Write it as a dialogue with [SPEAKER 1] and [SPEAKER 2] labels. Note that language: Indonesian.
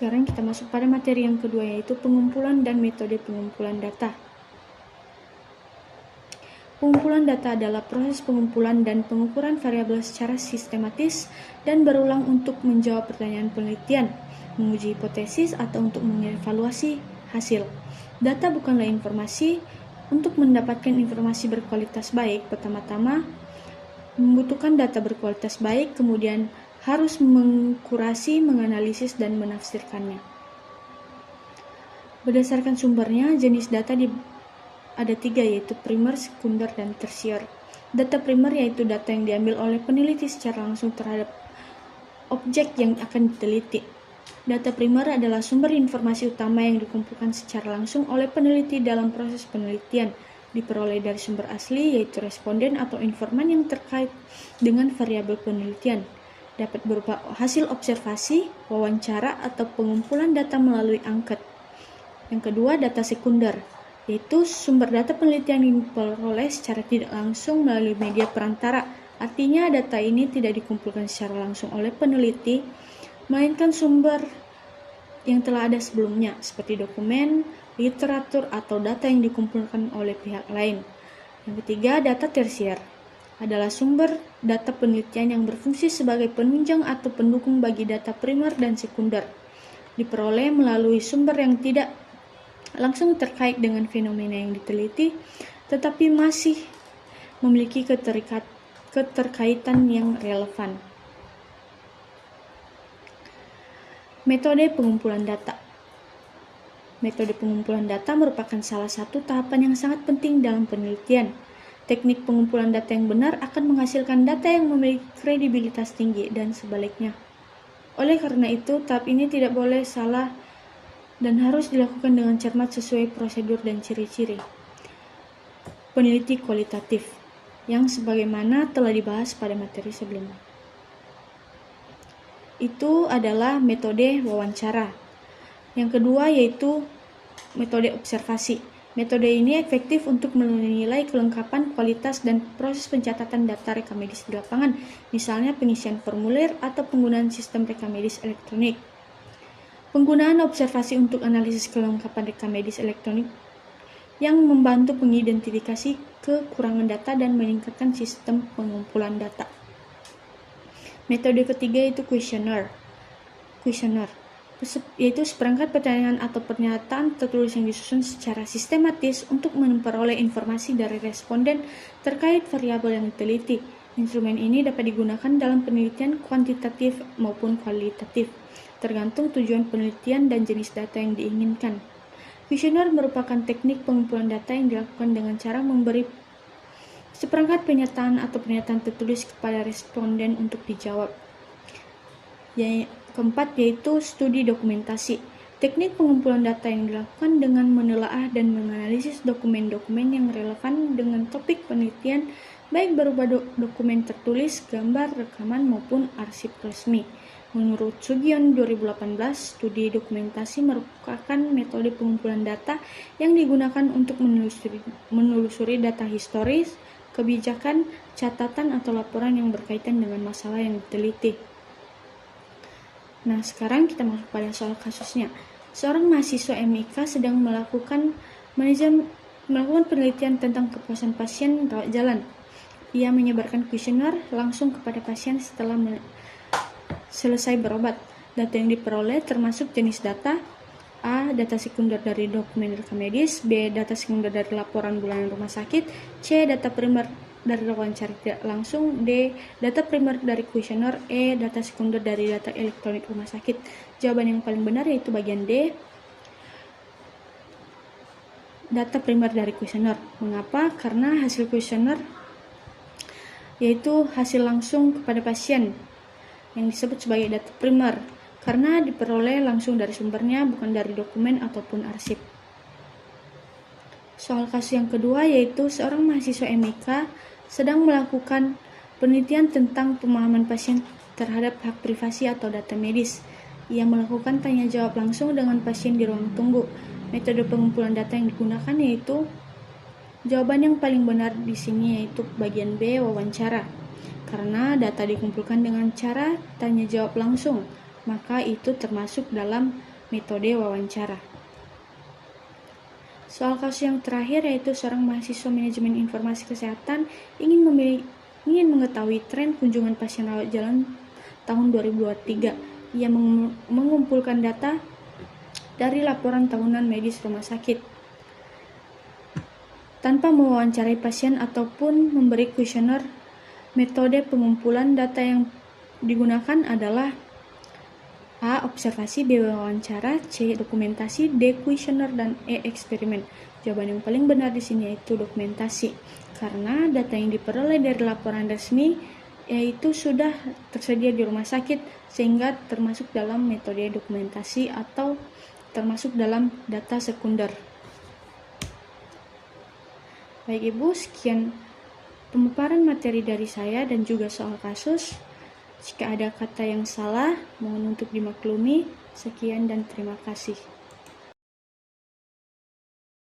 [SPEAKER 1] Sekarang kita masuk pada materi yang kedua, yaitu pengumpulan dan metode pengumpulan data. Pengumpulan data adalah proses pengumpulan dan pengukuran variabel secara sistematis dan berulang untuk menjawab pertanyaan penelitian, menguji hipotesis, atau untuk mengevaluasi hasil. Data bukanlah informasi. Untuk mendapatkan informasi berkualitas baik, pertama-tama membutuhkan data berkualitas baik, kemudian harus mengkurasi, menganalisis, dan menafsirkannya. Berdasarkan sumbernya, jenis data ada 3, yaitu primer, sekunder, dan tersier. Data primer yaitu data yang diambil oleh peneliti secara langsung terhadap objek yang akan diteliti. Data primer adalah sumber informasi utama yang dikumpulkan secara langsung oleh peneliti dalam proses penelitian, diperoleh dari sumber asli, yaitu responden atau informan yang terkait dengan variabel penelitian. Dapat berupa hasil observasi, wawancara, atau pengumpulan data melalui angket. Yang kedua, data sekunder, yaitu sumber data penelitian yang diperoleh secara tidak langsung melalui media perantara. Artinya, data ini tidak dikumpulkan secara langsung oleh peneliti, melainkan sumber yang telah ada sebelumnya, seperti dokumen, literatur, atau data yang dikumpulkan oleh pihak lain. Yang ketiga, data tersier adalah sumber data penelitian yang berfungsi sebagai penunjang atau pendukung bagi data primer dan sekunder. Diperoleh melalui sumber yang tidak langsung terkait dengan fenomena yang diteliti, tetapi masih memiliki keterkaitan yang relevan. Metode pengumpulan data. Metode pengumpulan data merupakan salah satu tahapan yang sangat penting dalam penelitian. Teknik pengumpulan data yang benar akan menghasilkan data yang memiliki kredibilitas tinggi dan sebaliknya. Oleh karena itu, tahap ini tidak boleh salah dan harus dilakukan dengan cermat sesuai prosedur dan ciri-ciri. Peneliti kualitatif, yang sebagaimana telah dibahas pada materi sebelumnya. Itu adalah metode wawancara. Yang kedua yaitu metode observasi. Metode ini efektif untuk menilai kelengkapan, kualitas, dan proses pencatatan data rekam medis di lapangan, misalnya pengisian formulir atau penggunaan sistem rekam medis elektronik. Penggunaan observasi untuk analisis kelengkapan rekam medis elektronik yang membantu mengidentifikasi kekurangan data dan meningkatkan sistem pengumpulan data. Metode ketiga yaitu kuesioner, yaitu seperangkat pertanyaan atau pernyataan tertulis yang disusun secara sistematis untuk memperoleh informasi dari responden terkait variabel yang diteliti. Instrumen ini dapat digunakan dalam penelitian kuantitatif maupun kualitatif, tergantung tujuan penelitian dan jenis data yang diinginkan. Kuesioner merupakan teknik pengumpulan data yang dilakukan dengan cara memberi seperangkat pernyataan atau pernyataan tertulis kepada responden untuk dijawab. Yang keempat yaitu studi dokumentasi. Teknik pengumpulan data yang dilakukan dengan menelaah dan menganalisis dokumen-dokumen yang relevan dengan topik penelitian, baik berupa dokumen tertulis, gambar, rekaman, maupun arsip resmi. Menurut Sugion 2018, studi dokumentasi merupakan metode pengumpulan data yang digunakan untuk menelusuri data historis, kebijakan, catatan, atau laporan yang berkaitan dengan masalah yang diteliti. Nah, sekarang kita masuk pada soal kasusnya. Seorang mahasiswa MIK sedang melakukan penelitian tentang kepuasan pasien rawat jalan. Ia menyebarkan kuesioner langsung kepada pasien setelah selesai berobat. Data yang diperoleh termasuk jenis data: A. Data sekunder dari dokumen rekam medis, B. Data sekunder dari laporan bulanan rumah sakit, C. Data primer dari wawancara tidak langsung, D. Data primer dari kuesioner, E. Data sekunder dari data elektronik rumah sakit. Jawaban yang paling benar yaitu bagian D. Data primer dari kuesioner. Mengapa? Karena hasil kuesioner yaitu hasil langsung kepada pasien yang disebut sebagai data primer, karena diperoleh langsung dari sumbernya, bukan dari dokumen ataupun arsip. Soal kasus yang kedua yaitu seorang mahasiswa MIK sedang melakukan penelitian tentang pemahaman pasien terhadap hak privasi atau data medis. Ia melakukan tanya jawab langsung dengan pasien di ruang tunggu. Metode pengumpulan data yang digunakan yaitu jawaban yang paling benar di sini yaitu bagian B, wawancara. Karena data dikumpulkan dengan cara tanya jawab langsung, maka itu termasuk dalam metode wawancara. Soal kasus yang terakhir yaitu seorang mahasiswa manajemen informasi kesehatan ingin mengetahui tren kunjungan pasien rawat jalan tahun 2023. Ia mengumpulkan data dari laporan tahunan medis rumah sakit tanpa mewawancarai pasien ataupun memberi kuesioner. Metode pengumpulan data yang digunakan adalah A. Observasi, B. Wawancara, C. Dokumentasi, D. Kuesioner, dan E. Eksperimen. Jawaban yang paling benar di sini yaitu dokumentasi, karena data yang diperoleh dari laporan resmi yaitu sudah tersedia di rumah sakit sehingga termasuk dalam metode dokumentasi atau termasuk dalam data sekunder. Baik Ibu, sekian pemaparan materi dari saya dan juga soal kasus. Jika ada kata yang salah, mohon untuk dimaklumi. Sekian dan terima kasih.